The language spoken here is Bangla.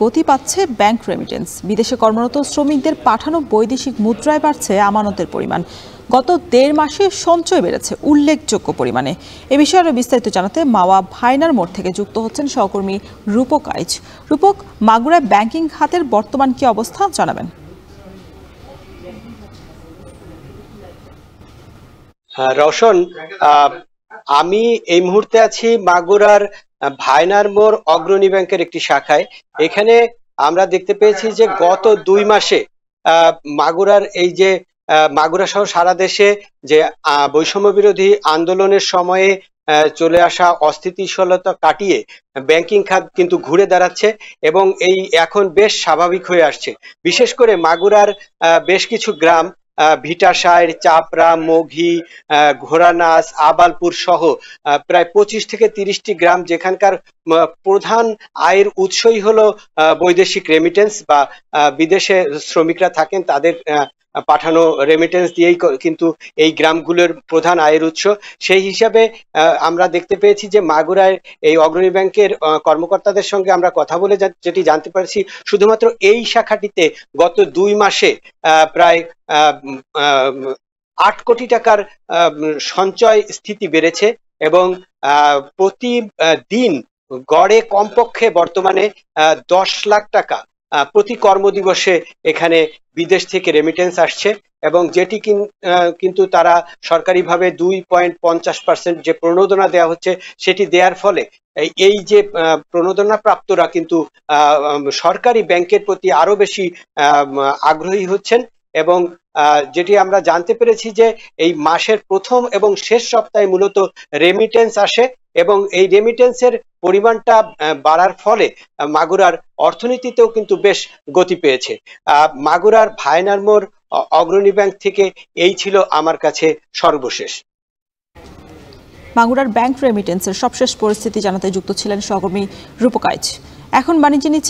গতি পাচ্ছে ব্যাংক রেমিটেন্স। বিদেশে কর্মরত শ্রমিকদের পাঠানো বৈদেশিক মুদ্রায় বাড়ছে আমানতের পরিমাণ। গত ১.৫ মাসে সঞ্চয় বেড়েছে উল্লেখযোগ্য পরিমাণে। এ বিষয়ে আরো বিস্তারিত জানাতে মাওয়া ভাইনার মোড় থেকে যুক্ত হচ্ছেন সহকর্মী রূপক আইচ। রূপক, মাগুরায় ব্যাংকিং খাতের বর্তমান কি অবস্থা জানাবেন? রওশন, আমি এই মুহূর্তে আছি মাগুরার ভাইনার মোড় অগ্রণী ব্যাংকের একটি শাখায়। এখানে আমরা দেখতে পেয়েছি যে গত ২ মাসে মাগুরার এই যে মাগুরা সহ সারা দেশে যে বৈষম্য বিরোধী আন্দোলনের সময়ে চলে আসা অস্থিতিশীলতা কাটিয়ে ব্যাংকিং খাত কিন্তু ঘুরে দাঁড়াচ্ছে এবং এই এখন বেশ স্বাভাবিক হয়ে আসছে। বিশেষ করে মাগুরার বেশ কিছু গ্রাম ভিটাসাইর, চাপড়া, মঘি, ঘোড়ানাচ, আবালপুর সহ প্রায় ২৫ থেকে ৩০টি গ্রাম, যেখানকার প্রধান আয়ের উৎসই হলো বৈদেশিক রেমিটেন্স বা বিদেশে শ্রমিকরা থাকেন তাদের পাঠানো রেমিটেন্স দিয়েই কিন্তু এই গ্রামগুলোর প্রধান আয়ের উৎস। সেই হিসাবে আমরা দেখতে পেয়েছি যে মাগুরায় এই অগ্রণী ব্যাংকের কর্মকর্তাদের সঙ্গে আমরা কথা বলে যেটি জানতে পারছি, শুধুমাত্র এই শাখাটিতে গত ২ মাসে প্রায় ৮ কোটি টাকার সঞ্চয় স্থিতি বেড়েছে এবং প্রতিদিন গড়ে কমপক্ষে বর্তমানে ১০ লাখ টাকা প্রতি কর্মদিবসে এখানে বিদেশ থেকে রেমিটেন্স আসছে এবং যেটি কিন্তু তারা সরকারিভাবে ২.৫০% যে প্রণোদনা দেওয়া হচ্ছে সেটি দেওয়ার ফলে এই যে প্রণোদনা প্রাপ্তরা কিন্তু সরকারি ব্যাংকের প্রতি আরো বেশি আগ্রহী হচ্ছেন এবং যেটি আমরা জানতে পেরেছি যে এই মাসের প্রথম এবং শেষ সপ্তাহে মূলত রেমিটেন্স আসে এবং এই রেমিটেন্সের পরিমাণটা বাড়ার ফলে মাগুরার অর্থনীতিতেও কিন্তু বেশ গতি পেয়েছে। মাগুরার ভাইনার মোড় অগ্রণী ব্যাংক থেকে এই ছিল আমার কাছে সর্বশেষ। মাগুরার ব্যাংক রেমিটেন্সের সবশেষ পরিস্থিতি জানাতে যুক্ত ছিলেন সহকর্মী রূপক আইচ। এখন বাণিজ্য নিচ্ছে।